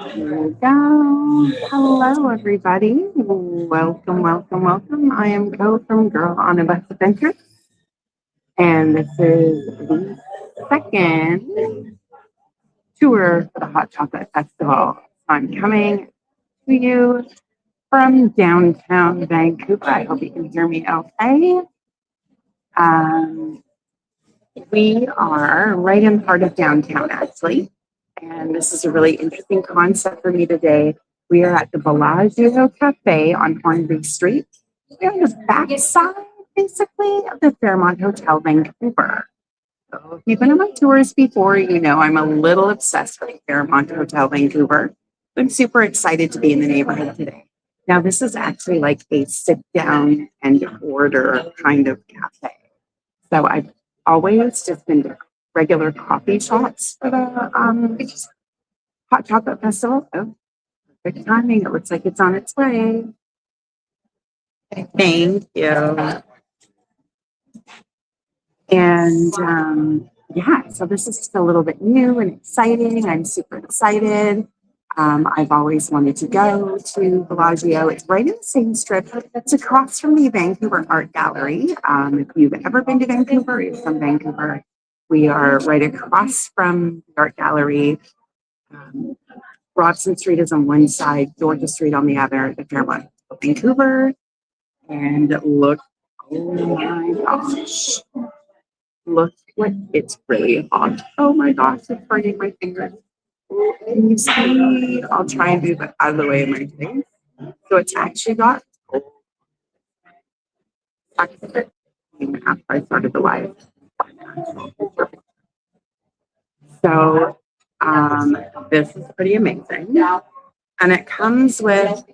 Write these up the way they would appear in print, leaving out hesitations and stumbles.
Here we go. Hello, everybody. Welcome, welcome, welcome. I am Go from Girl on a Bus Adventure, and this is the second tour for the Hot Chocolate Festival. I'm coming to you from downtown Vancouver. I hope you can hear me okay. Um, we are right in the heart of downtown, actually. And this is a really interesting concept for me today. We are at the Bellaggio Cafe on Hornby Street. We're on the backside, basically, of the Fairmont Hotel, Vancouver. So if you've been on my tours before, you know I'm a little obsessed with the Fairmont Hotel, Vancouver. I'm super excited to be in the neighborhood today. Now, this is actually like a sit down and order kind of cafe. So I've always just been to regular coffee shops for the Hot Chocolate Festival. Oh, perfect timing. It looks like it's on its way. Thank you. And yeah, so this is just a little bit new and exciting. I'm super excited. I've always wanted to go to Bellaggio. It's right in the same strip. It's across from the Vancouver Art Gallery. If you've ever been to Vancouver, you're from Vancouver. We are right across from the Art Gallery. Robson Street is on one side, Georgia Street on the other, the Fairmont, Vancouver. And look, oh my gosh. Look what it's really hot. Oh my gosh, it's burning my fingers. Can you see? I'll try and do that out of the way of my face. So it's actually got after I started the live. So this is pretty amazing. And it comes with,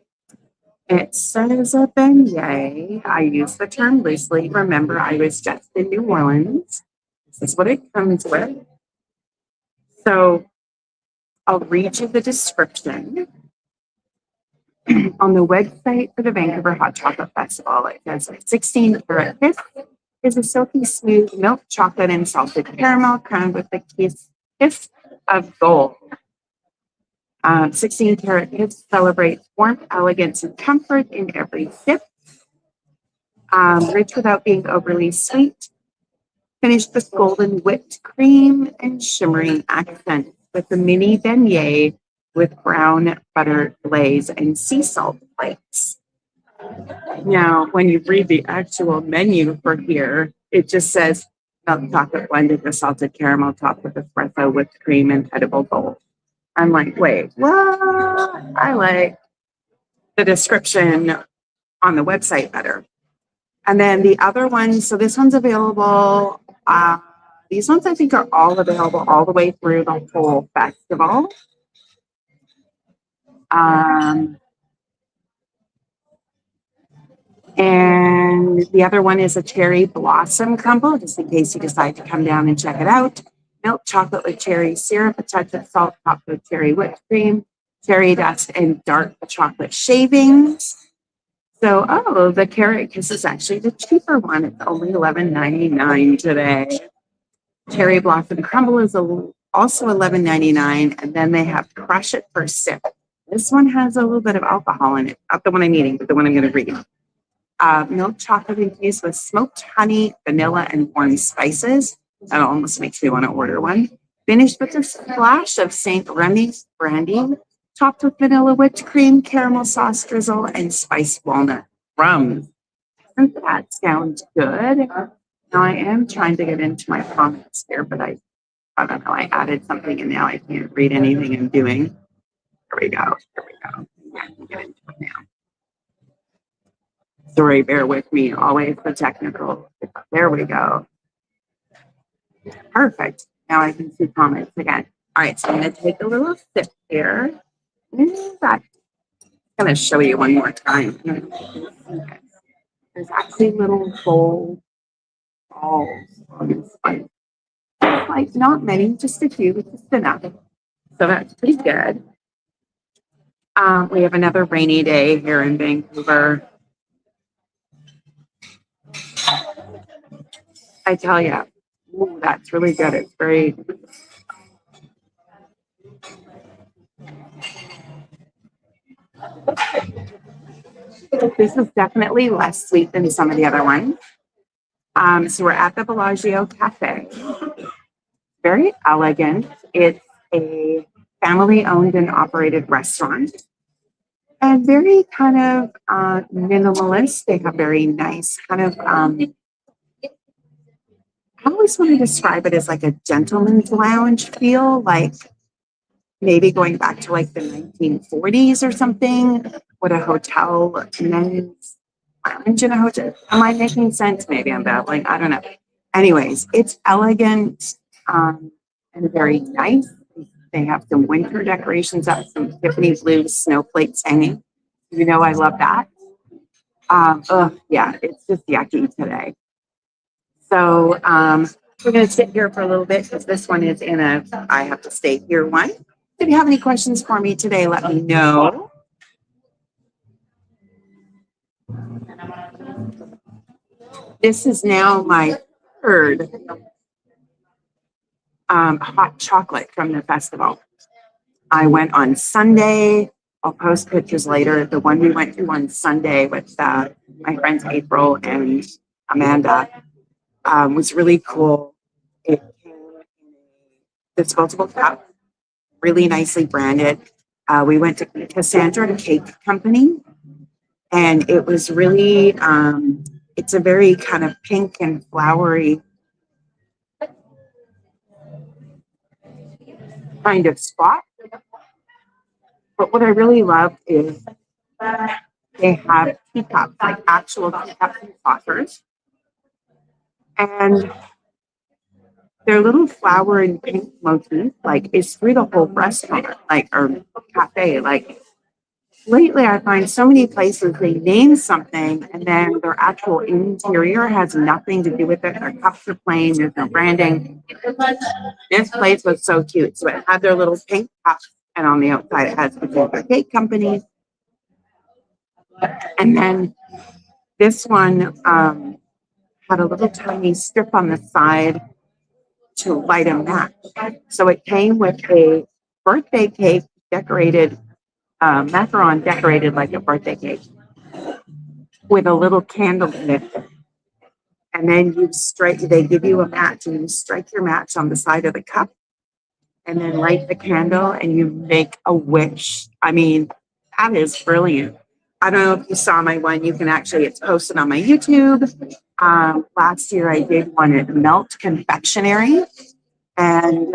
it says a beignet. I use the term loosely. Remember, I was just in New Orleans. This is what it comes with. So I'll read you the description. On the website for the Vancouver Hot Chocolate Festival, it says 16 carat kiss is a silky smooth milk chocolate and salted caramel crowned with a kiss of gold. 16 karat kiss celebrates warmth, elegance, and comfort in every sip. Rich without being overly sweet. Finished with golden whipped cream and shimmering accents with a mini beignet with brown butter glaze and sea salt flakes. Now, when you read the actual menu for here, it just says milk chocolate blended with salted caramel topped with espresso, whipped cream, and edible gold. I'm like, wait, what? I like the description on the website better. And then the other one, so this one's available. These ones I think are all available all the way through the whole festival. And the other one is a cherry blossom crumble, just in case you decide to come down and check it out. Milk chocolate with cherry syrup, a touch of salt, topped with cherry whipped cream, cherry dust, and dark chocolate shavings. So, oh, the carrot kiss is actually the cheaper one. It's only $11.99 today. Cherry blossom crumble is also $11.99, and then they have crush it for sip. This one has a little bit of alcohol in it. Not the one I'm eating, but the one I'm going to read. Milk chocolate infused with smoked honey, vanilla, and warm spices. That almost makes me want to order one. Finished with a splash of St. Remy's brandy, topped with vanilla whipped cream, caramel sauce drizzle, and spiced walnut rum. Doesn't that sound good? Now I am trying to get into my comments here, but I don't know. I added something and now I can't read anything I'm doing. Here we go. Here we go. I can get into it now. Sorry, bear with me. Always the technical. There we go. Perfect. Now I can see comments again. All right, so I'm going to take a little sip here. I'm going to show you one more time. There's actually little gold balls on this one. Like not many, just a few, just enough. So that's pretty good. We have another rainy day here in Vancouver. I tell you, ooh, that's really good. It's very This is definitely less sweet than some of the other ones. So we're at the Bellaggio Cafe. Very elegant. It's a family owned and operated restaurant and very kind of minimalist. They have very nice kind of, I always want to describe it as like a gentleman's lounge feel, like maybe going back to like the 1940s or something, with a hotel men's lounge in a hotel. Am I making sense? Maybe I'm babbling. I don't know. Anyways, it's elegant and very nice. They have some winter decorations up, some Tiffany blue snowflakes hanging. You know, I love that. Yeah, it's just yucky today. So we're going to sit here for a little bit because this one is in a I have to stay here one. If you have any questions for me today, let me know. This is now my third hot chocolate from the festival. I went on Sunday. I'll post pictures later. The one we went to on Sunday with my friends April and Amanda was really cool. It came in a disposable cup, really nicely branded. We went to Cassandra Cake Company, and it was really, it's a very kind of pink and flowery kind of spot. But what I really love is they have teacups, like actual teacups and saucers. And their little flower and pink motif, like, is through the whole restaurant, like, or cafe. Like, lately I find so many places they name something and then their actual interior has nothing to do with it. Their cups are plain, there's no branding. This place was so cute. So it had their little pink cups, and on the outside it has the cake company. And then this one had a little tiny strip on the side to light a match. So it came with a birthday cake decorated, macaron decorated like a birthday cake with a little candle in it. And then they give you a match and you strike your match on the side of the cup and then light the candle and you make a wish. I mean, that is brilliant. I don't know if you saw my one. You can actually, it's posted on my YouTube. Last year I did one at Melt Confectionery. And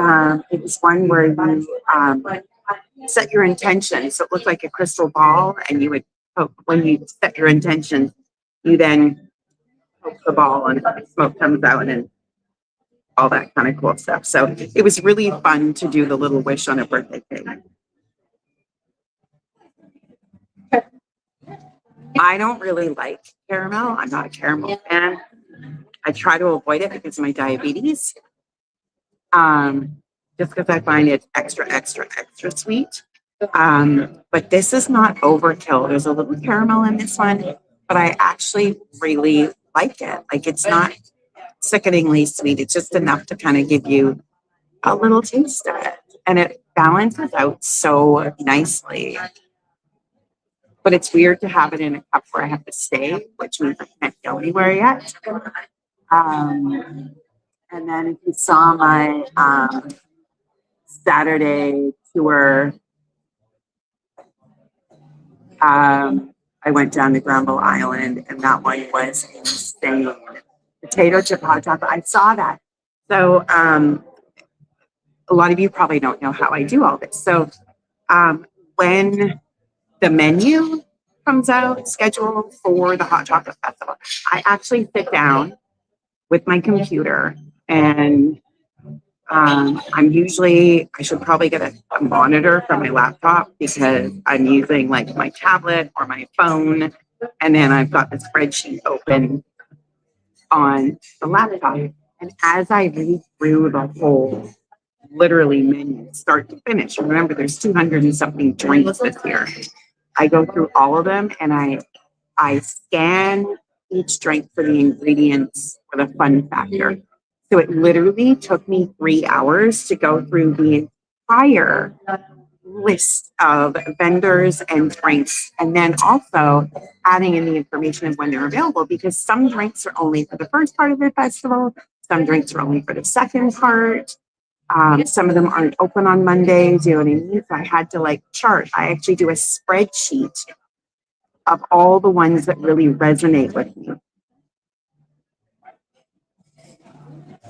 it was one where you set your intention. So it looked like a crystal ball. And you would poke, when you set your intention, you then poke the ball and smoke comes out and all that kind of cool stuff. So it was really fun to do the little wish on a birthday cake. I don't really like caramel. I'm not a caramel fan. I try to avoid it because of my diabetes. Just because I find it extra, extra, extra sweet. But this is not overkill. There's a little caramel in this one, but I actually really like it. Like, it's not sickeningly sweet. It's just enough to kind of give you a little taste of it. And it balances out so nicely. But it's weird to have it in a cup where I have to stay, which means I can't go anywhere yet. And then if you saw my Saturday tour, I went down to Granville Island, and that one was insane. Potato chip hot chocolate. I saw that. So a lot of you probably don't know how I do all this. So when the menu comes out, scheduled for the Hot Chocolate Festival, I actually sit down with my computer and I should probably get a monitor from my laptop because I'm using like my tablet or my phone. And then I've got the spreadsheet open on the laptop. And as I read through the whole literally menu, start to finish, remember there's 200 and something drinks this year. I go through all of them and I scan each drink for the ingredients for the fun factor. So it literally took me 3 hours to go through the entire list of vendors and drinks, and then also adding in the information of when they're available, because some drinks are only for the first part of the festival, some drinks are only for the second part. Some of them aren't open on Mondays, you know what I mean? So I had to like chart. I actually do a spreadsheet of all the ones that really resonate with me.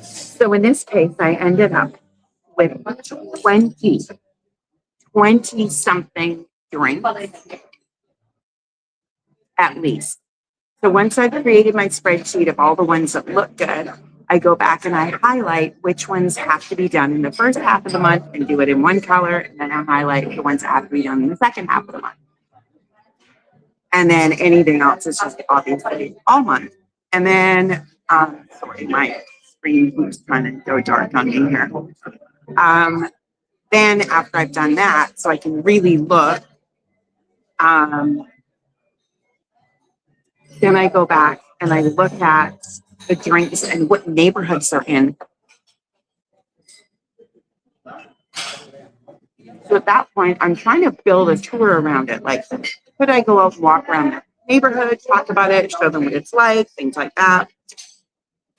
So in this case, I ended up with 20 something drinks at least. So once I've created my spreadsheet of all the ones that look good, I go back and I highlight which ones have to be done in the first half of the month and do it in one color. And then I highlight the ones that have to be done in the second half of the month. And then anything else is just obviously all month. And then, sorry, my screen keeps trying to go dark on me here. Then after I've done that, so I can really look, then I go back and I look at the drinks and what neighborhoods they're in. So at that point, I'm trying to build a tour around it. Like, could I go out and walk around the neighborhood, talk about it, show them what it's like, things like that.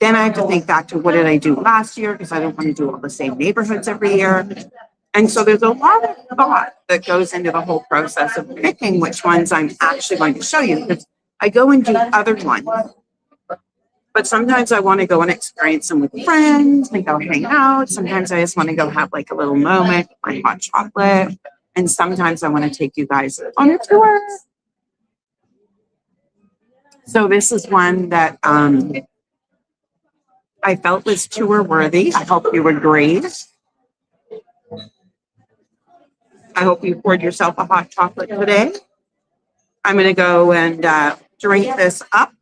Then I have to think back to what did I do last year, because I don't want to do all the same neighborhoods every year. And so there's a lot of thought that goes into the whole process of picking which ones I'm actually going to show you. Because I go and do other ones, but sometimes I want to go and experience them with friends and go hang out. Sometimes I just want to go have like a little moment with my hot chocolate. And sometimes I want to take you guys on a tour. So this is one that I felt was tour worthy. I hope you agree. I hope you poured yourself a hot chocolate today. I'm going to go and drink this up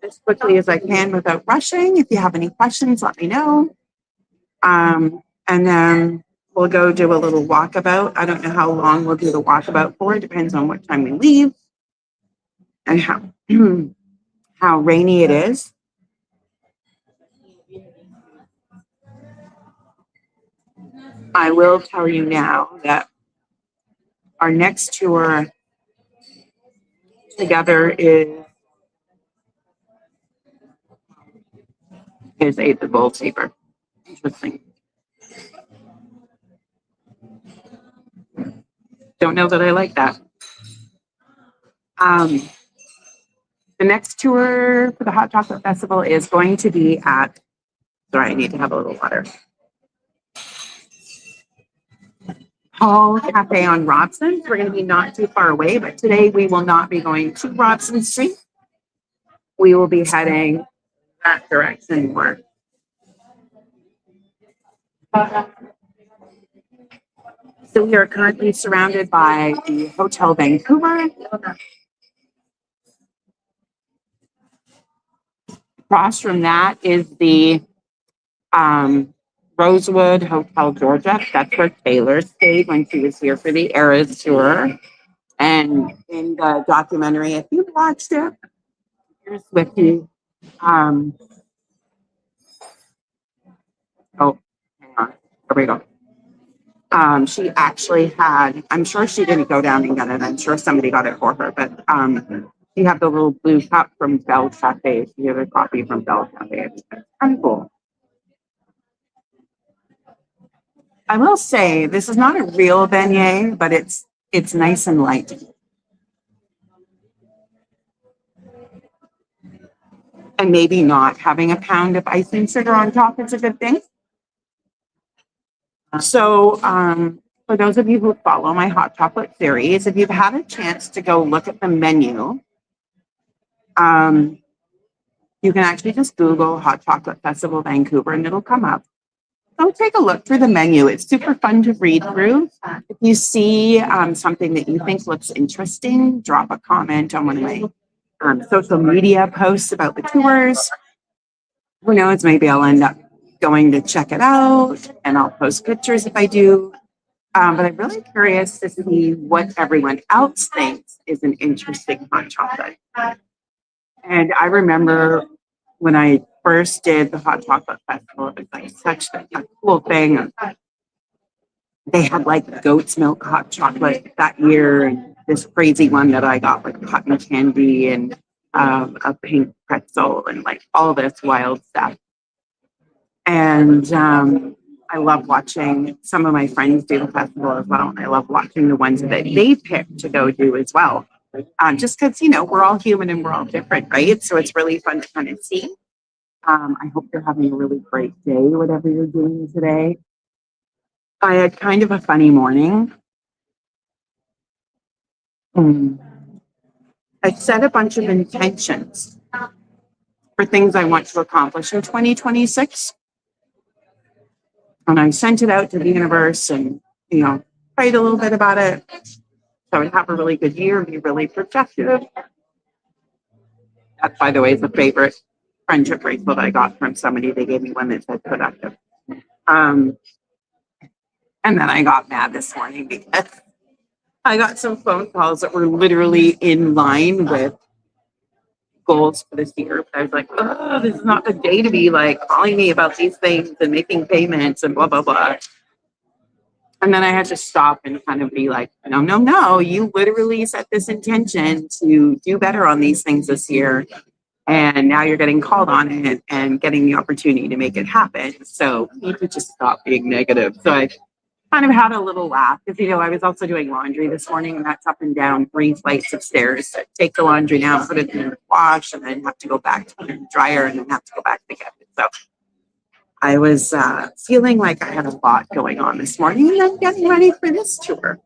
as quickly as I can without rushing. If you have any questions, let me know. And then we'll go do a little walkabout. I don't know how long we'll do the walkabout for. It depends on what time we leave and how rainy it is. I will tell you now that our next tour together is Aid the Gold Saber. Interesting. Don't know that I like that. The next tour for the Hot Chocolate Festival is going to be at, sorry, I need to have a little water. Hall Cafe on Robson. We're going to be not too far away, but today we will not be going to Robson Street. We will be heading that direction more. So we are currently surrounded by the Hotel Vancouver. Across from that is the Rosewood Hotel Georgia. That's where Taylor stayed when she was here for the Eras tour. And in the documentary, if you've watched it, here's Wiki. Oh, hang on. There we go. She actually had, I'm sure she didn't go down and get it. I'm sure somebody got it for her, but she had the little blue cup from Bell Cafe. She had a coffee from Bell Cafe. It's kind of cool. I will say this is not a real beignet, but it's nice and light. And maybe not having a pound of icing sugar on top is a good thing. So for those of you who follow my hot chocolate series, if you've had a chance to go look at the menu, you can actually just Google Hot Chocolate Festival Vancouver and it'll come up. So take a look through the menu. It's super fun to read through. If you see something that you think looks interesting, drop a comment on one of my social media posts about the tours. Who knows, maybe I'll end up going to check it out and I'll post pictures if I do. But I'm really curious to see what everyone else thinks is an interesting hot chocolate. And I remember when I first did the Hot Chocolate Festival, it was like such a cool thing. they had like goat's milk hot chocolate that year, and this crazy one that I got like cotton candy and a pink pretzel and like all this wild stuff. And I love watching some of my friends do the festival as well. And I love watching the ones that they pick to go do as well. Just because, we're all human and we're all different, right? So it's really fun to kind of see. I hope you're having a really great day, whatever you're doing today. I had kind of a funny morning. I set a bunch of intentions for things I want to accomplish in 2026. And I sent it out to the universe and, prayed a little bit about it. So I would have a really good year, be really productive. That, by the way, is a favorite friendship bracelet I got from somebody. They gave me one that said productive. And then I got mad this morning because I got some phone calls that were literally in line with goals for this year. I was like, oh, this is not the day to be like calling me about these things and making payments and blah, blah, blah. And then I had to stop and kind of be like, no, you literally set this intention to do better on these things this year. And now you're getting called on it and getting the opportunity to make it happen. So you need to just stop being negative. So I kind of had a little laugh because, I was also doing laundry this morning, and that's up and down 3 flights of stairs. So take the laundry down, put it in the wash, and then have to go back to the dryer and then have to go back to get it. So I was feeling like I had a lot going on this morning, and I'm getting ready for this tour.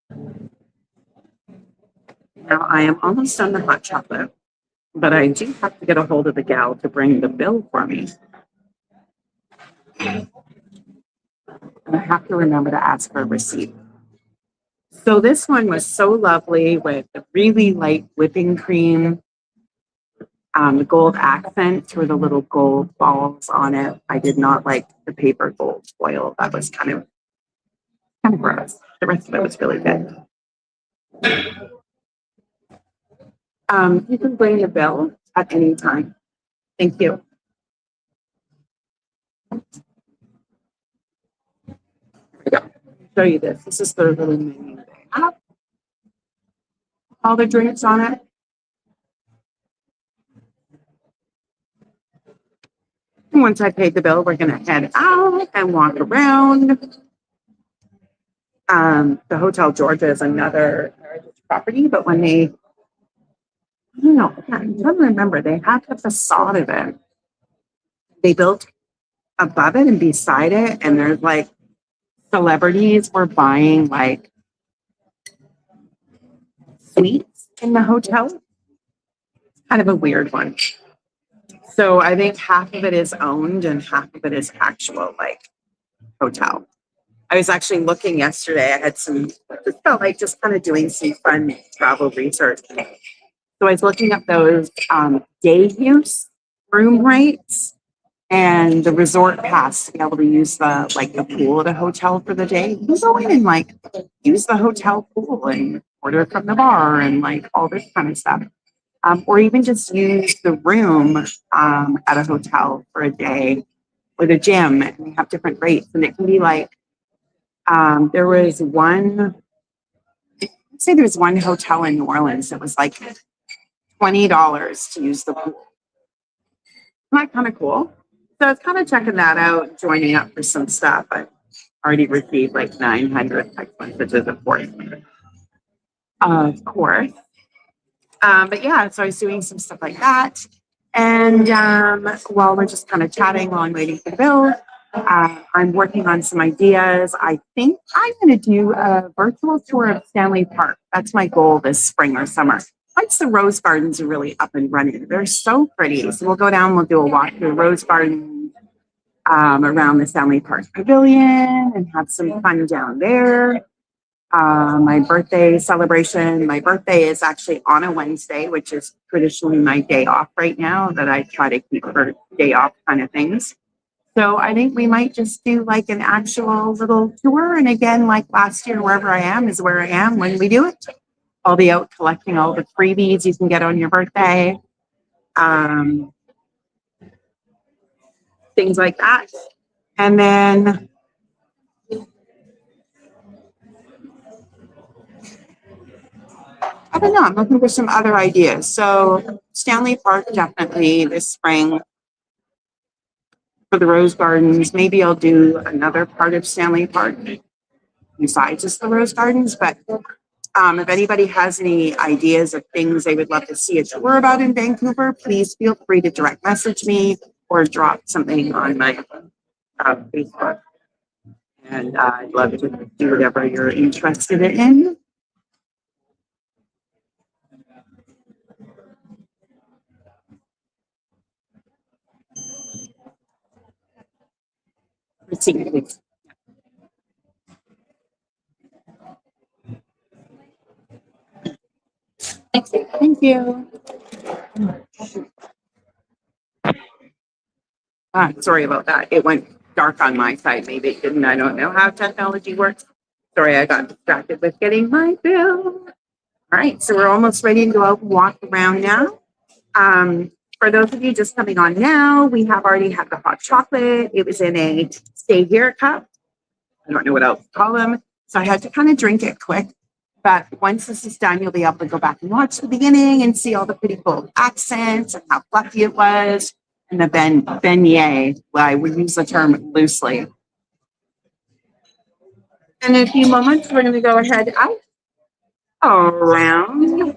Now, I am almost done the hot chocolate, but I do have to get a hold of the gal to bring the bill for me. And I have to remember to ask for a receipt. So this one was so lovely with the really light whipping cream, the gold accents were the little gold balls on it. I did not like the paper gold foil. That was kind of gross. The rest of it was really good. You can bring the bill at any time. Thank you. Show you this. This is the really menu they have. All the drinks on it. And once I paid the bill, we're going to head out and walk around. The Hotel Georgia is another heritage property, but when I don't remember, they have the facade of it. They built above it and beside it, and there's like celebrities were buying like suites in the hotel. It's kind of a weird one. So I think half of it is owned and half of it is actual like hotel. I was actually looking yesterday. I had just felt like just kind of doing some fun travel research. So I was looking up those day use room rates and the resort pass to be able to use the pool at a hotel for the day. You can go in and like use the hotel pool and order from the bar and like all this kind of stuff. Or even just use the room at a hotel for a day with a gym, and they have different rates. And it can be like, there was one hotel in New Orleans that was like $20 to use the pool. Isn't that kind of cool? So I was kind of checking that out, joining up for some stuff. I've already received like 900 text messages, of course. But yeah, so I was doing some stuff like that. And while we're just kind of chatting while I'm waiting for the bill, I'm working on some ideas. I think I'm going to do a virtual tour of Stanley Park. That's my goal this spring or summer. Once the rose gardens are really up and running, they're so pretty. So we'll go down, we'll do a walk through rose garden around the Stanley Park Pavilion and have some fun down there. My birthday celebration. My birthday is actually on a Wednesday, which is traditionally my day off right now, that I try to keep for day off kind of things. So I think we might just do like an actual little tour. And again, like last year, wherever I am is where I am when we do it. I'll be out collecting all the freebies you can get on your birthday. Things like that. And then I don't know, I'm looking for some other ideas. So Stanley Park, definitely this spring for the rose gardens. Maybe I'll do another part of Stanley Park besides just the rose gardens. But if anybody has any ideas of things they would love to see a tour about in Vancouver, please feel free to direct message me or drop something on my Facebook. And I'd love to do whatever you're interested in. Let's see. Thank you. Sorry about that. It went dark on my side. Maybe it didn't. I don't know how technology works. Sorry, I got distracted with getting my bill. All right, so we're almost ready to go out and walk around now. For those of you just coming on now, we have already had the hot chocolate. It was in a stay here cup. I don't know what else to call them. So I had to kind of drink it quick. But once this is done, you'll be able to go back and watch the beginning and see all the pretty cool accents and how fluffy it was. And the beignet, well, I would use the term loosely. In a few moments, we're going to go ahead out around, do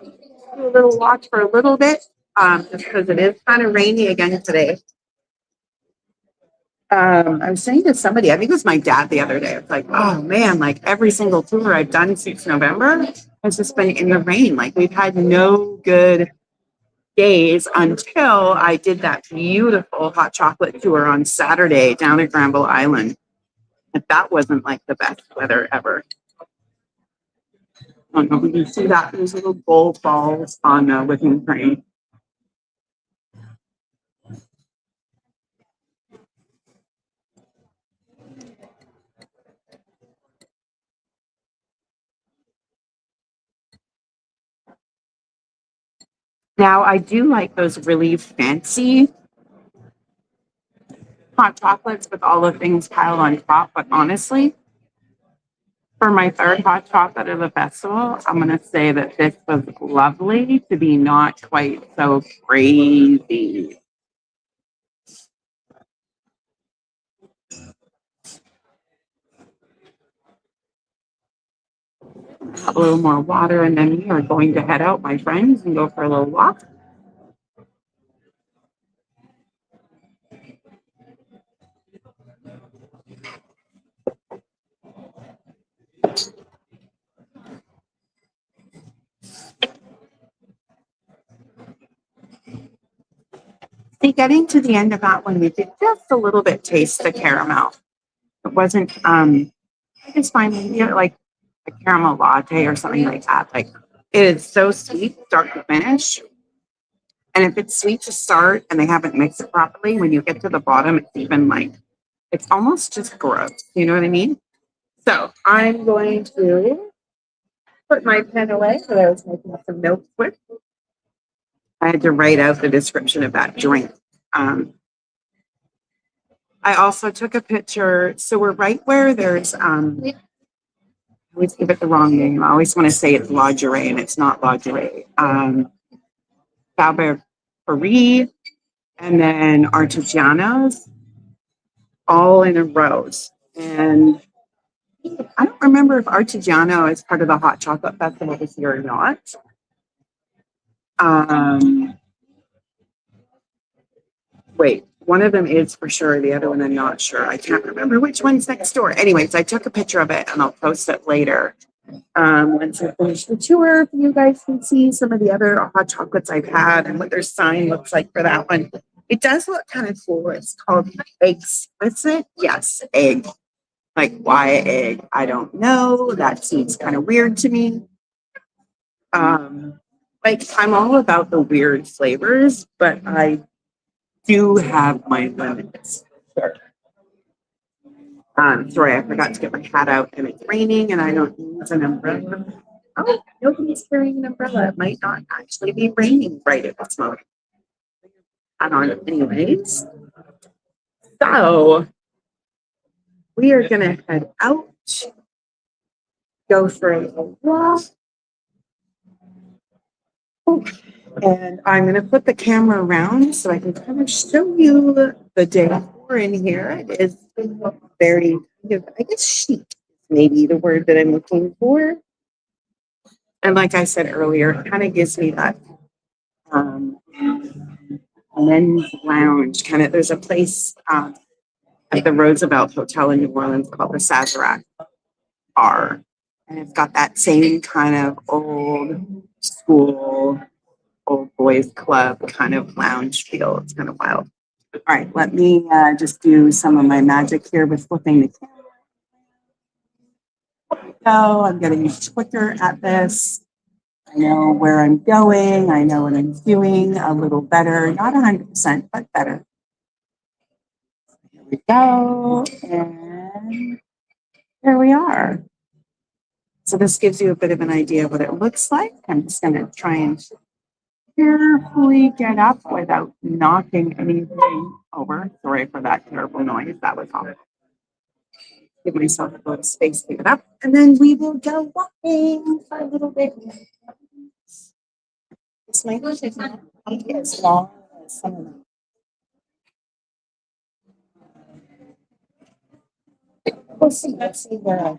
a little walk for a little bit, just because it is kind of rainy again today. I was saying to somebody, I think it was my dad the other day, it's like, oh man, like every single tour I've done since November has just been in the rain. Like we've had no good days until I did that beautiful hot chocolate tour on Saturday down at Granville Island. And that wasn't like the best weather ever. I don't know if you can see that, those little gold balls on the whipping cream. Now, I do like those really fancy hot chocolates with all the things piled on top, but honestly, for my third hot chocolate of the festival, I'm going to say that this was lovely to be not quite so crazy. A little more water, and then we are going to head out, my friends, and go for a little walk. See, getting to the end of that one, we did just a little bit taste the caramel. It wasn't, I just find maybe like a caramel latte or something like that. Like it is so sweet, start to finish. And if it's sweet to start and they haven't mixed it properly, when you get to the bottom, it's even like, it's almost just gross. You know what I mean? So I'm going to put my pen away because I was making some notes with. I had to write out the description of that drink. I also took a picture. So we're right where there's, I always give it the wrong name. I always want to say it's lingerie and it's not lingerie. Paris, and then Artigianos, all in a rows. And I don't remember if Artigiano is part of the Hot Chocolate Festival this year or not. Wait, one of them is for sure. The other one I'm not sure. I can't remember which one's next door. Anyways, I took a picture of it and I'll post it later. Once I finish the tour, you guys can see some of the other hot chocolates I've had and what their sign looks like for that one. It does look kind of cool. It's called Explicit. Yes, egg. Like why egg? I don't know. That seems kind of weird to me. Like I'm all about the weird flavors, but I do have my limits. Sorry, I forgot to get my hat out and it's raining and I don't use an umbrella. Oh, nobody's carrying an umbrella. It might not actually be raining right at this moment. I don't know. Anyways. So we are going to head out, go for a little walk. And I'm going to put the camera around so I can kind of show you the decor in here. It is very, I guess, chic, maybe the word that I'm looking for. And like I said earlier, it kind of gives me that men's lounge kind of. There's a place at the Roosevelt Hotel in New Orleans called the Sazerac Bar. And it's got that same kind of old school, old boys club kind of lounge feel. It's kind of wild. All right, let me just do some of my magic here with flipping the camera. So I'm getting quicker at this. I know where I'm going. I know what I'm doing a little better. Not 100%, but better. Here we go. And here we are. So this gives you a bit of an idea of what it looks like. I'm just going to try and carefully get up without knocking anything over. Sorry for that terrible noise. That was awful. Give myself a little space to get up, and then we will go walking for a little bit. This might take not as long as some of them. Let's see where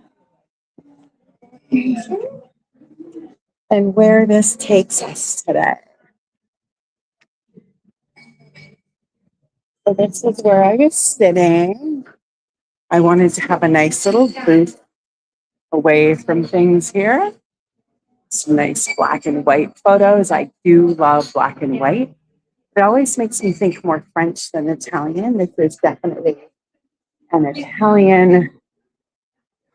and where this takes us today. So this is where I was sitting. I wanted to have a nice little booth away from things here. Some nice black and white photos. I do love black and white. It always makes me think more French than Italian. This is definitely an Italian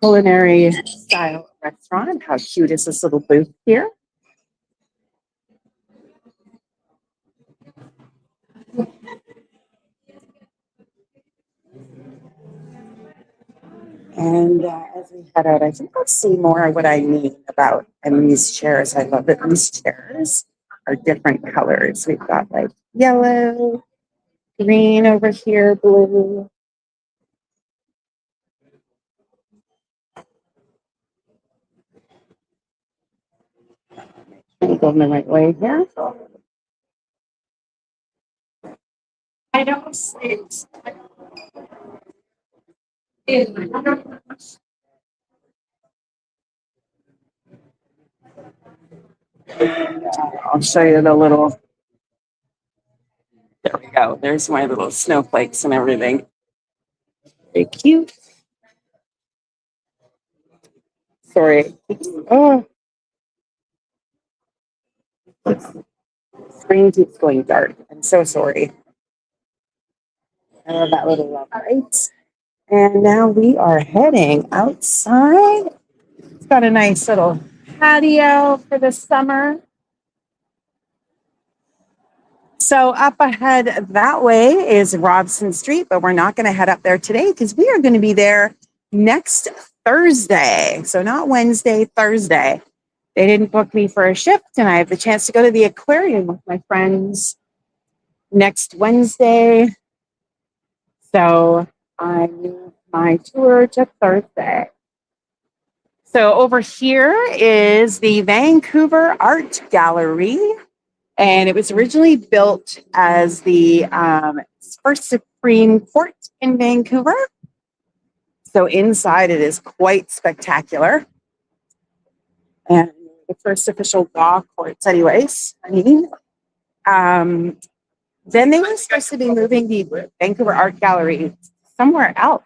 culinary style restaurant. How cute is this little booth here? And as we head out, I think I'll see more what I mean about these chairs. I love that these chairs are different colors. We've got like yellow, green over here, blue. I'm going the right way here. I don't see it. I'll show you the little, there we go. There's my little snowflakes and everything. Very cute. Sorry. Oh. Screen keeps going dark. I'm so sorry. I love that little light. And now we are heading outside. It's got a nice little patio for the summer. So up ahead that way is Robson Street, but we're not going to head up there today because we are going to be there next Thursday. So not Wednesday, Thursday. They didn't book me for a shift, and I have the chance to go to the aquarium with my friends next Wednesday. So I moved my tour to Thursday. So over here is the Vancouver Art Gallery. And it was originally built as the first Supreme Court in Vancouver. So inside it is quite spectacular. And the first official law courts anyways. Then they were supposed to be moving the Vancouver Art Gallery somewhere else.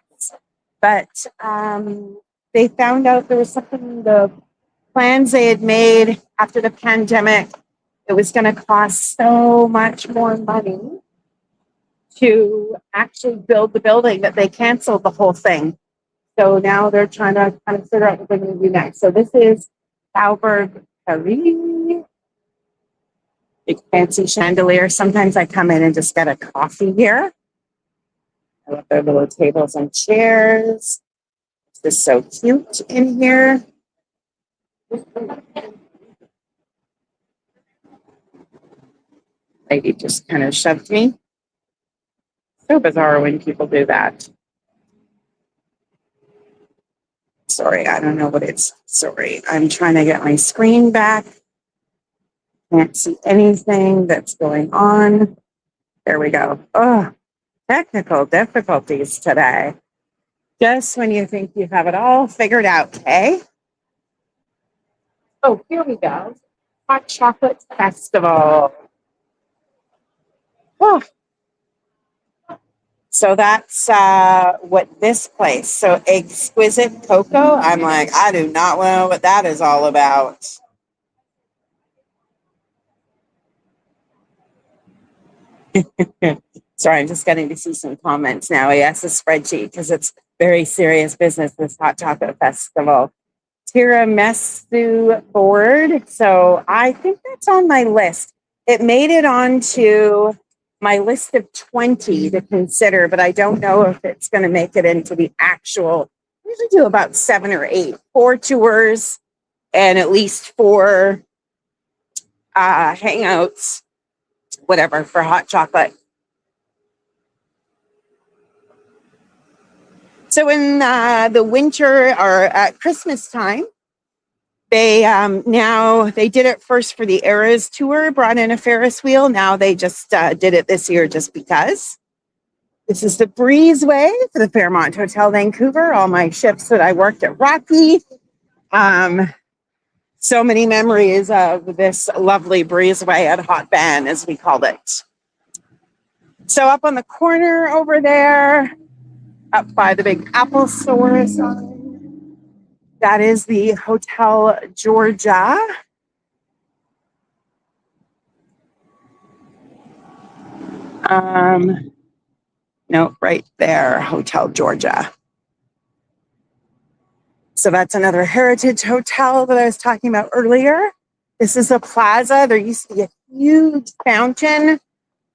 But they found out there was something, the plans they had made after the pandemic, it was going to cost so much more money to actually build the building that they canceled the whole thing. So now they're trying to kind of figure out what they're going to do next. So this is Albert Paris. Big fancy chandelier. Sometimes I come in and just get a coffee here. I love their little tables and chairs. It's just so cute in here. Lady just kind of shoved me. So bizarre when people do that. Sorry, I don't know what it's. Sorry, I'm trying to get my screen back. Can't see anything that's going on. There we go. Oh, technical difficulties today. Just when you think you have it all figured out, eh? Oh, here we go. Hot Chocolate Festival. Oh, so that's what this place. So Exquisite Cocoa. I'm like, I do not know what that is all about. Sorry, I'm just getting to see some comments now. Yes, a spreadsheet because it's very serious business, this Hot Chocolate Festival. Tiramisu board. So I think that's on my list. It made it onto my list of 20 to consider, but I don't know if it's going to make it into the actual. I usually do about 7 or 8, 4 tours and at least 4 hangouts, whatever, for hot chocolate. So in the winter or at Christmas time, they now did it first for the Eras tour, brought in a Ferris wheel. Now they just did it this year just because. This is the breezeway for the Fairmont Hotel Vancouver. All my shifts that I worked at Rocky. So many memories of this lovely breezeway at Hot Van, as we called it. So up on the corner over there, up by the big Apple store sign, that is the Hotel Georgia. No, right there, Hotel Georgia. So that's another heritage hotel that I was talking about earlier. This is a plaza. There used to be a huge fountain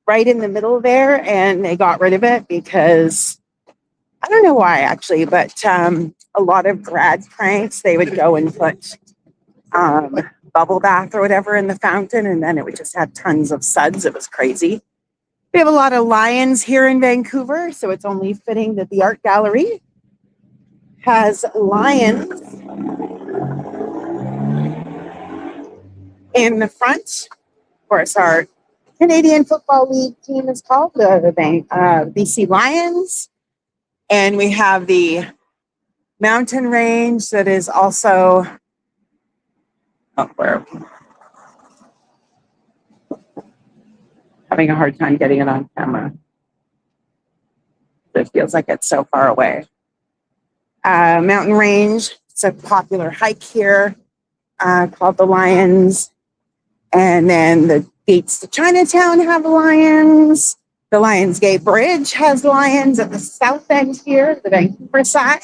right in the middle there, and they got rid of it because I don't know why actually, but a lot of grad pranks, they would go and put bubble bath or whatever in the fountain, and then it would just have tons of suds. It was crazy. We have a lot of lions here in Vancouver, so it's only fitting that the art gallery has lions in the front. Of course, our Canadian Football League team is called the BC Lions. And we have the mountain range that is also, having a hard time getting it on camera. It feels like it's so far away. Mountain range, it's a popular hike here called the Lions. And then the gates to Chinatown have lions. The Lions Gate Bridge has lions at the south end here, the Vancouver side.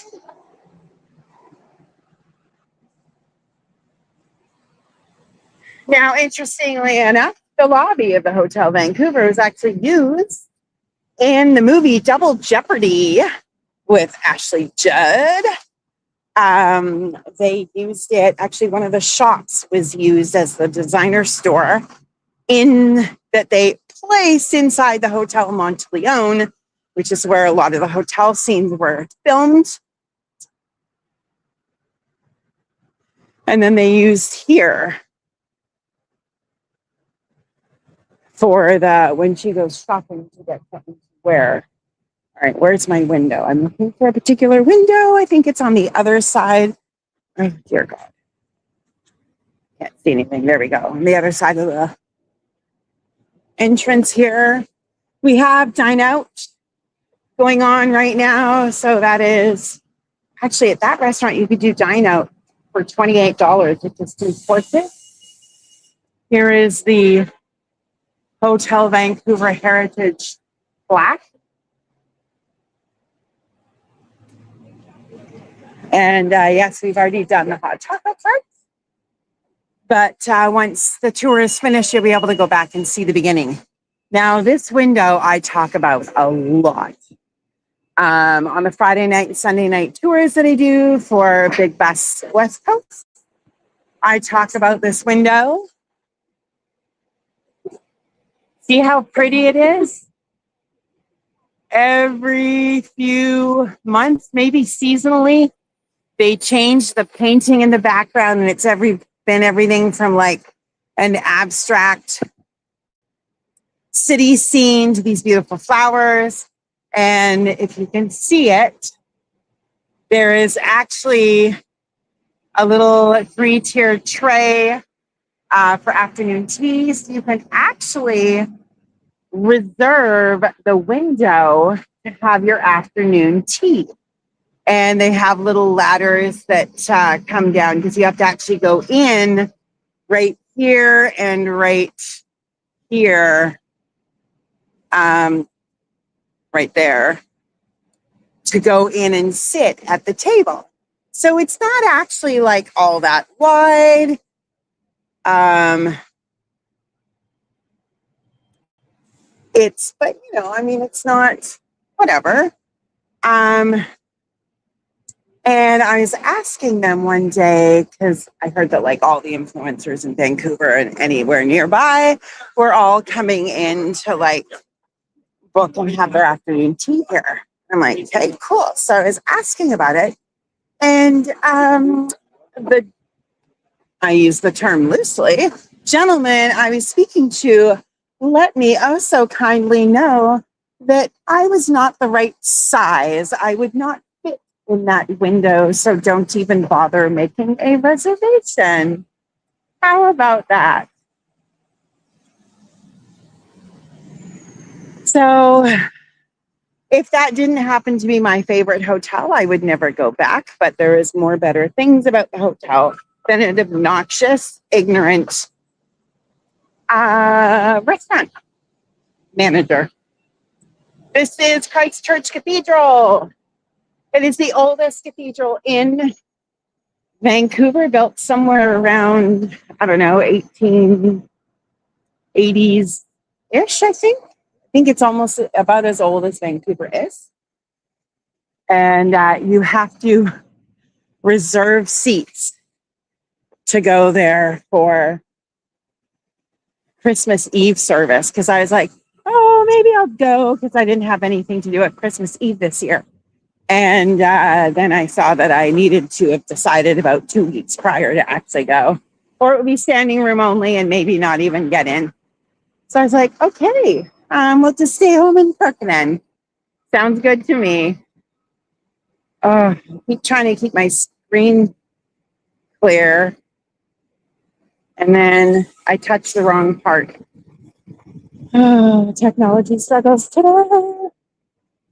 Now, interestingly enough, the lobby of the Hotel Vancouver was actually used in the movie Double Jeopardy with Ashley Judd. They used it, actually one of the shops was used as the designer store in that they placed inside the Hotel Monteleone, which is where a lot of the hotel scenes were filmed. And then they used here for when she goes shopping to get something to wear. All right, where's my window? I'm looking for a particular window. I think it's on the other side. Oh, dear God. Can't see anything. There we go. On the other side of the entrance here. We have Dine Out going on right now. So that is, actually at that restaurant, you could do Dine Out for $28, which is important. Here is the Hotel Vancouver Heritage plaque. And yes, we've already done the hot chocolate part. But once the tour is finished, you'll be able to go back and see the beginning. Now, this window I talk about a lot. On the Friday night and Sunday night tours that I do for Big Bus West Coast, I talk about this window. See how pretty it is? Every few months, maybe seasonally, They changed the painting in the background, and it's been everything from like an abstract city scene to these beautiful flowers. And if you can see it, there is actually a little 3-tiered tray for afternoon tea. So you can actually reserve the window to have your afternoon tea. And they have little ladders that come down because you have to actually go in right here and right here, right there, to go in and sit at the table. So it's not actually like all that wide. But you know, I mean, it's not whatever. And I was asking them one day, because I heard that like all the influencers in Vancouver and anywhere nearby were all coming in to like book and have their afternoon tea here. I'm like, okay, cool. So I was asking about it. And I use the term loosely, gentleman I was speaking to let me also kindly know that I was not the right size. I would not fit in that window, so don't even bother making a reservation. How about that? So if that didn't happen to be my favorite hotel, I would never go back, but there is more better things about the hotel than an obnoxious, ignorant restaurant manager. This is Christchurch Cathedral. It is the oldest cathedral in Vancouver, built somewhere around, I don't know, 1880s-ish, I think. I think it's almost about as old as Vancouver is. And you have to reserve seats to go there for Christmas Eve service, because I was like, oh, maybe I'll go, because I didn't have anything to do at Christmas Eve this year. And then I saw that I needed to have decided about 2 weeks prior to actually go, or it would be standing room only and maybe not even get in. So I was like, okay, we'll just stay home and cook then. Sounds good to me. I keep trying to keep my screen clear, and then I touched the wrong part. Technology struggles today.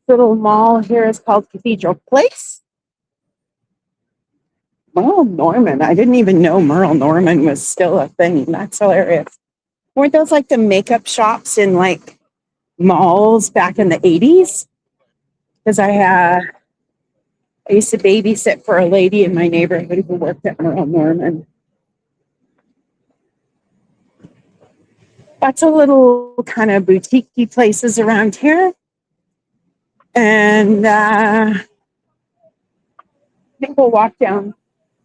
Little mall here is called Cathedral Place. Merle Norman. I didn't even know Merle Norman was still a thing. That's hilarious. Weren't those like the makeup shops in like malls back in the 80s? Because I used to babysit for a lady in my neighborhood who worked at Merle Norman. Lots of little kind of boutique-y places around here. And I think we'll walk down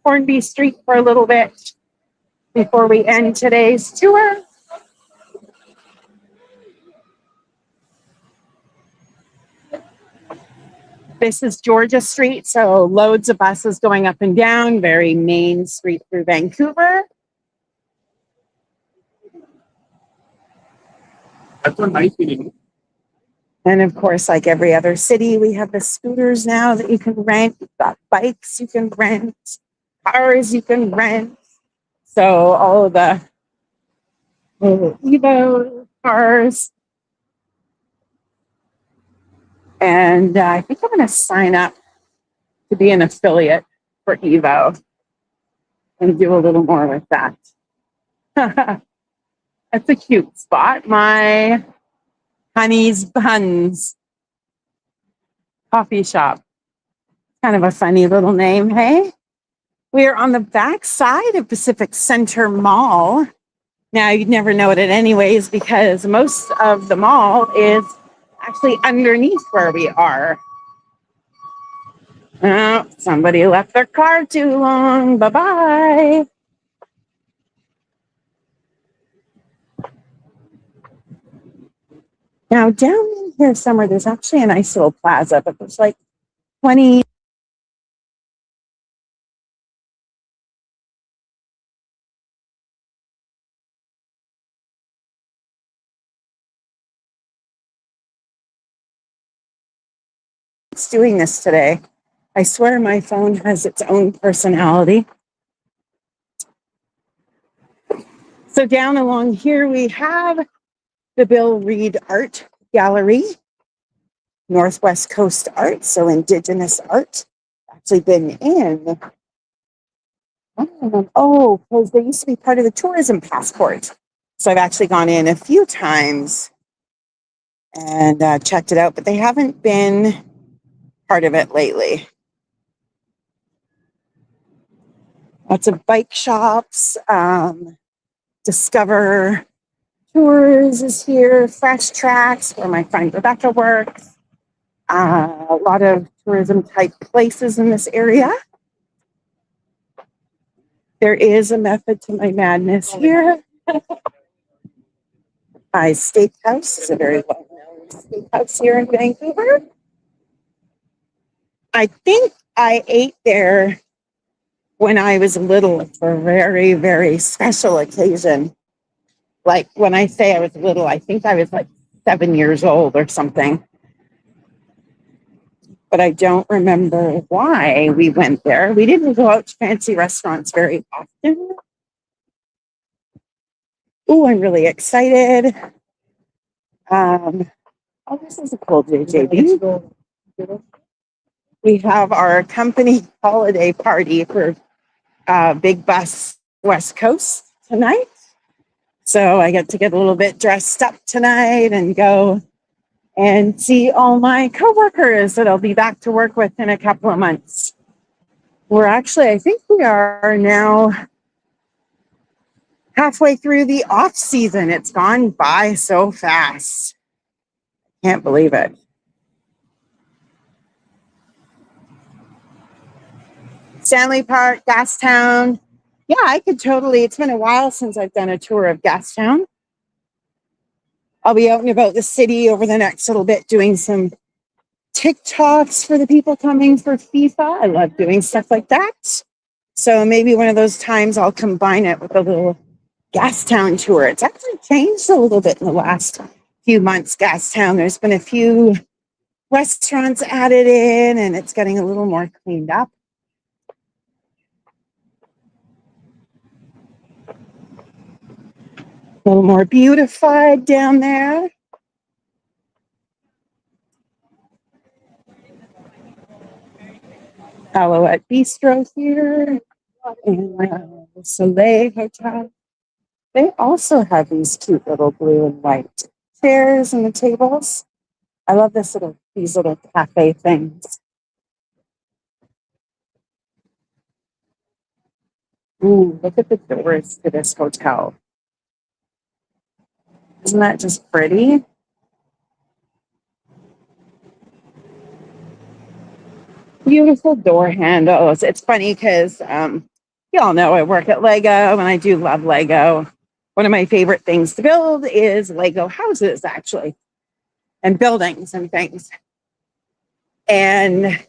Hornby Street for a little bit before we end today's tour. This is Georgia Street, so loads of buses going up and down, very main street through Vancouver. That's a nice meeting. And of course, like every other city, we have the scooters now that you can rent. You've got bikes you can rent, cars you can rent. So all of the Evo cars. And I think I'm going to sign up to be an affiliate for Evo and do a little more with that. That's a cute spot. My Honey's Buns coffee shop. Kind of a funny little name, hey? We are on the back side of Pacific Center Mall. Now, you'd never know it anyways, because most of the mall is actually underneath where we are. Oh, somebody left their car too long. Bye-bye. Now, down in here somewhere, there's actually a nice little plaza, but there's like 20 it's doing this today. I swear my phone has its own personality. So down along here we have the Bill Reed Art Gallery, Northwest Coast Art, so Indigenous art. Actually been in, because they used to be part of the tourism passport. So I've actually gone in a few times and checked it out, but they haven't been part of it lately. Lots of bike shops. Discover Tours is here. Fresh Tracks, where my friend Rebecca works. A lot of tourism type places in this area. There is a method to my madness here. Steakhouse is a very well-known steakhouse here in Vancouver. I think I ate there when I was little for a very, very special occasion. Like when I say I was little, I think I was like 7 years old or something. But I don't remember why we went there. We didn't go out to fancy restaurants very often. Oh, I'm really excited. This is a cool JJB. We have our company holiday party for Big Bus West Coast tonight. So I get to get a little bit dressed up tonight and go and see all my coworkers that I'll be back to work with in a couple of months. I think we are now halfway through the off season. It's gone by so fast. Can't believe it. Stanley Park, Gastown. Yeah, I could totally. It's been a while since I've done a tour of Gastown. I'll be out and about the city over the next little bit doing some TikToks for the people coming for FIFA. I love doing stuff like that. So maybe one of those times I'll combine it with a little Gastown tour. It's actually changed a little bit in the last few months, Gastown. There's been a few restaurants added in and it's getting a little more cleaned up. A little more beautified down there. Alouette Bistro here and the Soleil Hotel. They also have these cute little blue and white chairs and the tables. I love these little cafe things. Ooh, look at the doors to this hotel. Isn't that just pretty? Beautiful door handles. It's funny because you all know I work at Lego and I do love Lego. One of my favorite things to build is Lego houses, actually, and buildings and things. And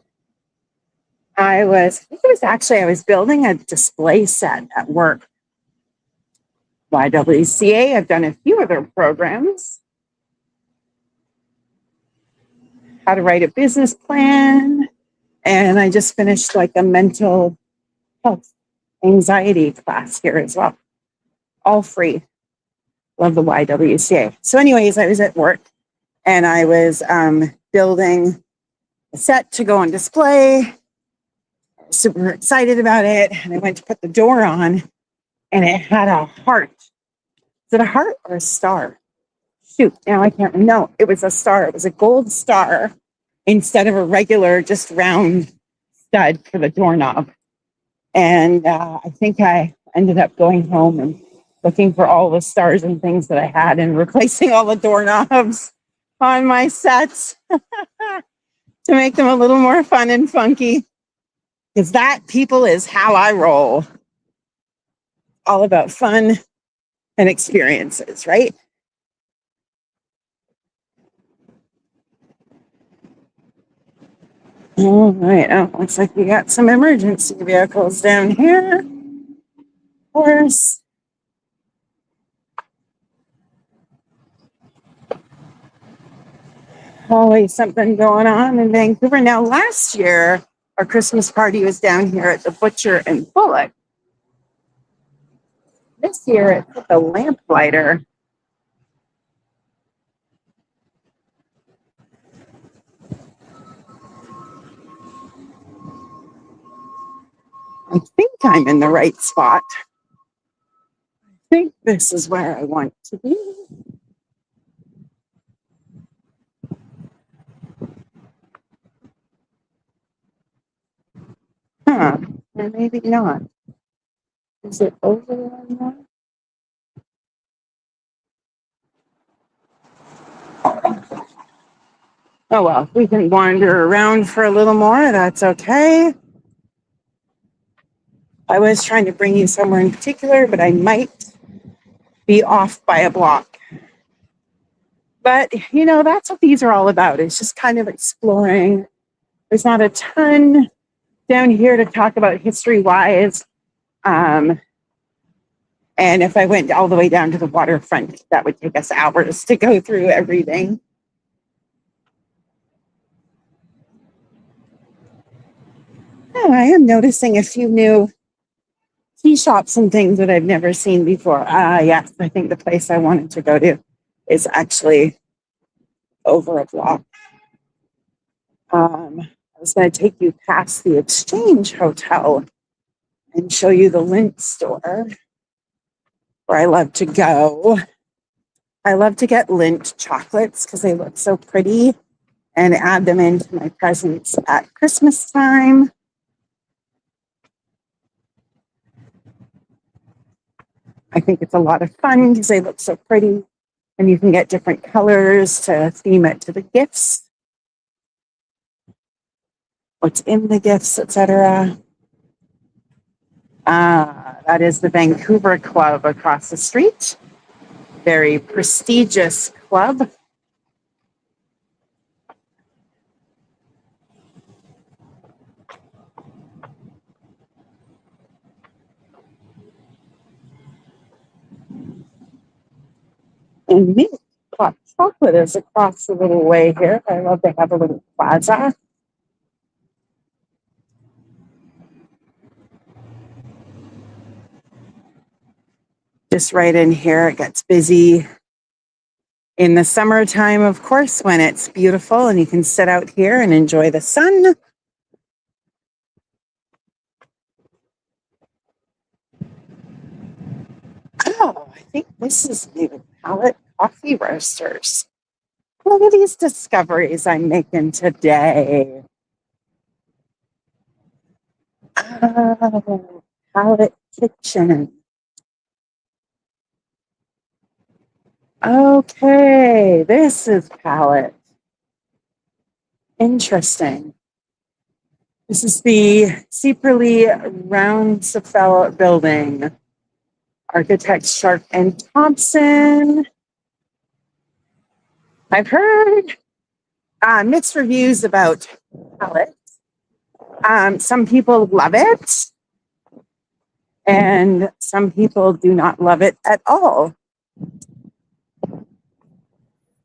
I was building a display set at work. YWCA, I've done a few other programs. How to write a business plan. And I just finished like a mental health anxiety class here as well. All free. Love the YWCA. So anyways, I was at work and I was building a set to go on display. Super excited about it. And I went to put the door on and it had a heart. Is it a heart or a star? Shoot, now I can't. No, it was a star. It was a gold star instead of a regular, just round stud for the doorknob. And I think I ended up going home and looking for all the stars and things that I had and replacing all the doorknobs on my sets to make them a little more fun and funky. Because that, people, is how I roll. All about fun and experiences, right? All right. Oh, looks like we got some emergency vehicles down here. Of course. Always something going on in Vancouver. Now, last year, our Christmas party was down here at the Butcher and Bullock. This year, it's at the Lamplighter. I think I'm in the right spot. I think this is where I want to be. Huh, or maybe not. Is it over on that? Oh well, we can wander around for a little more. That's okay. I was trying to bring you somewhere in particular, but I might be off by a block. But, you know, that's what these are all about. It's just kind of exploring. There's not a ton down here to talk about history-wise. And if I went all the way down to the waterfront, that would take us hours to go through everything. Oh, I am noticing a few new tea shops and things that I've never seen before. Yes, I think the place I wanted to go to is actually over a block. I was going to take you past the Exchange Hotel and show you the lint store where I love to go. I love to get lint chocolates because they look so pretty and add them into my presents at Christmas time. I think it's a lot of fun because they look so pretty and you can get different colors to theme it to the gifts, what's in the gifts, etc. That is the Vancouver Club across the street. Very prestigious club. And mint hot chocolate is across the little way here. I love to have a little plaza. Just right in here, it gets busy in the summertime, of course, when it's beautiful and you can sit out here and enjoy the sun. Oh, I think this is new Palette Coffee Roasters. Look at these discoveries I'm making today. Oh, Palette Kitchen. Okay, this is Palette. Interesting. This is the Seeperly Roundsfell building. Architects Sharp and Thompson. I've heard mixed reviews about Palette. Some people love it, and some people do not love it at all.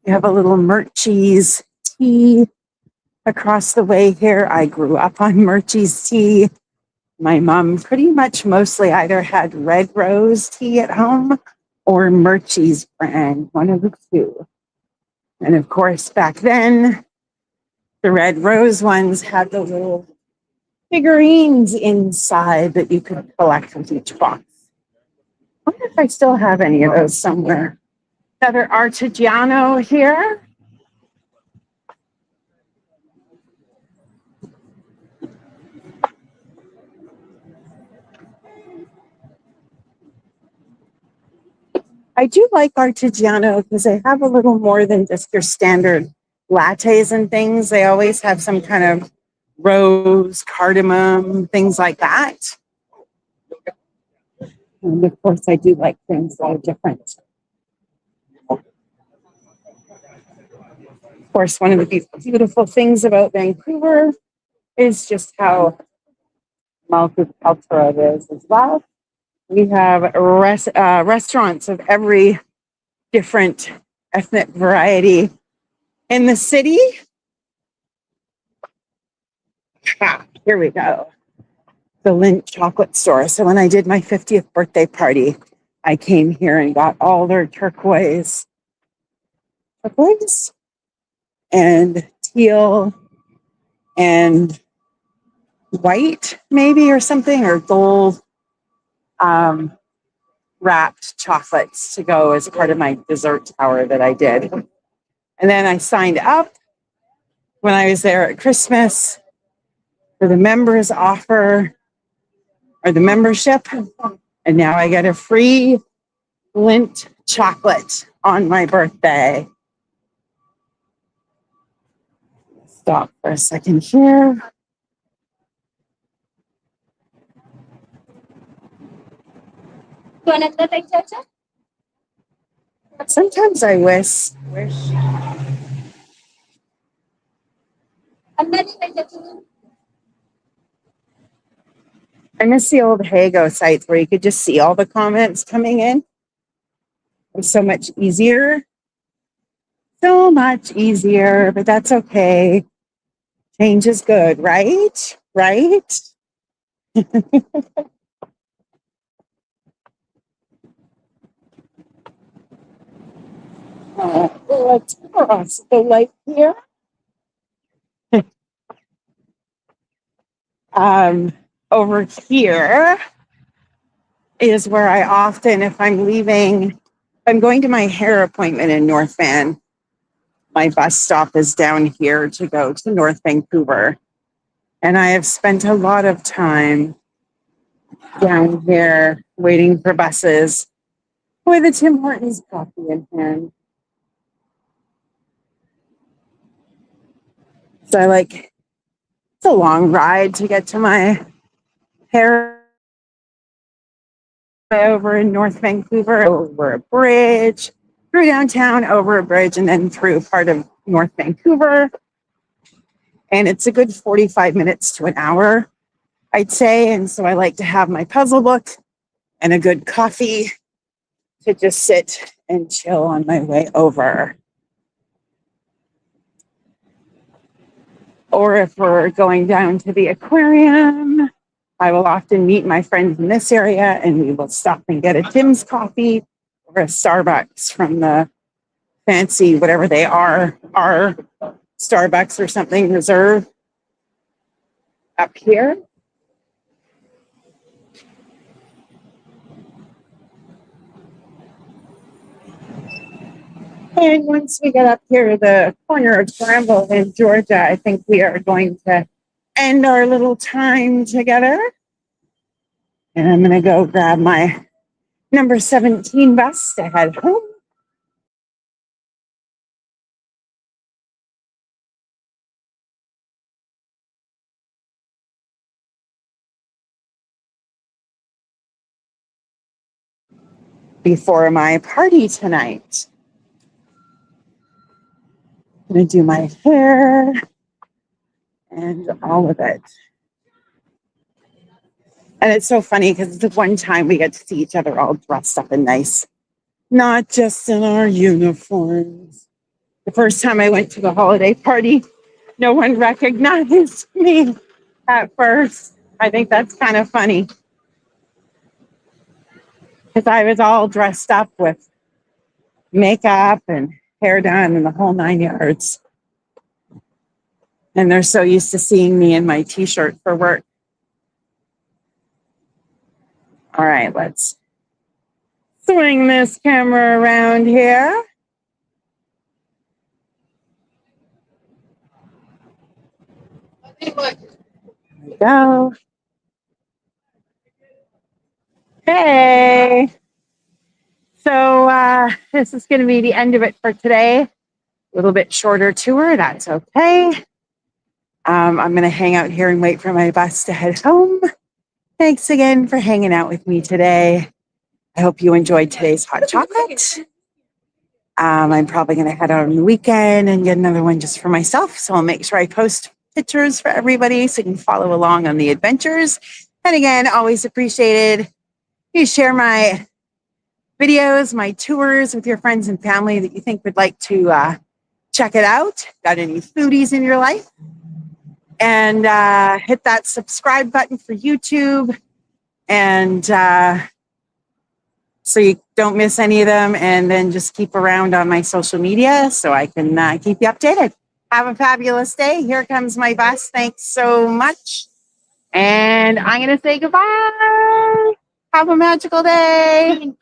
You have a little Murchie's tea across the way here. I grew up on Murchie's tea. My mom pretty much mostly either had Red Rose tea at home or Murchie's brand, one of the two. And of course, back then, the Red Rose ones had the little figurines inside that you could collect with each box. I wonder if I still have any of those somewhere. Another Artigiano here. I do like Artigiano because they have a little more than just your standard lattes and things. They always have some kind of rose, cardamom, things like that. And of course, I do like things that are different. Of course, one of the beautiful things about Vancouver is just how multicultural it is as well. We have restaurants of every different ethnic variety in the city. Here we go. The Lindt chocolate store. So when I did my 50th birthday party, I came here and got all their turquoise and teal and white maybe or something, or gold wrapped chocolates to go as part of my dessert tower that I did. And then I signed up when I was there at Christmas for the members offer or the membership. And now I get a free Lindt chocolate on my birthday. Stop for a second here. Sometimes I wish I miss the old Hago sites where you could just see all the comments coming in. It was so much easier. So much easier, but that's okay. Change is good, right? Right? Let's cross the light here. Over here is where I often, if I'm leaving, if I'm going to my hair appointment in North Van, my bus stop is down here to go to North Vancouver. And I have spent a lot of time down here waiting for buses with a Tim Hortons coffee in hand. So it's a long ride to get to my hair over in North Vancouver, over a bridge, through downtown, over a bridge, and then through part of North Vancouver. And it's a good 45 minutes to an hour, I'd say. And so I like to have my puzzle book and a good coffee to just sit and chill on my way over. Or if we're going down to the aquarium, I will often meet my friends in this area and we will stop and get a Tim's coffee or a Starbucks from the fancy, whatever they are, our Starbucks or something reserve up here. And once we get up here to the corner of Bramble in Georgia, I think we are going to end our little time together. And I'm going to go grab my number 17 bus to head home. Before my party tonight. I'm going to do my hair and all of it. And it's so funny because it's the one time we get to see each other all dressed up and nice, not just in our uniforms. The first time I went to the holiday party, no one recognized me at first. I think that's kind of funny because I was all dressed up with makeup and hair done and the whole 9 yards. And they're so used to seeing me in my t-shirt for work. All right, let's swing this camera around here. There we go. Hey. So this is going to be the end of it for today. A little bit shorter tour, that's okay. I'm going to hang out here and wait for my bus to head home. Thanks again for hanging out with me today. I hope you enjoyed today's hot chocolate. I'm probably going to head out on the weekend and get another one just for myself. So I'll make sure I post pictures for everybody so you can follow along on the adventures. And again, always appreciated. You share my videos, my tours with your friends and family that you think would like to check it out. Got any foodies in your life? And hit that subscribe button for YouTube. And so you don't miss any of them. And then just keep around on my social media so I can keep you updated. Have a fabulous day. Here comes my bus. Thanks so much. And I'm going to say goodbye. Have a magical day.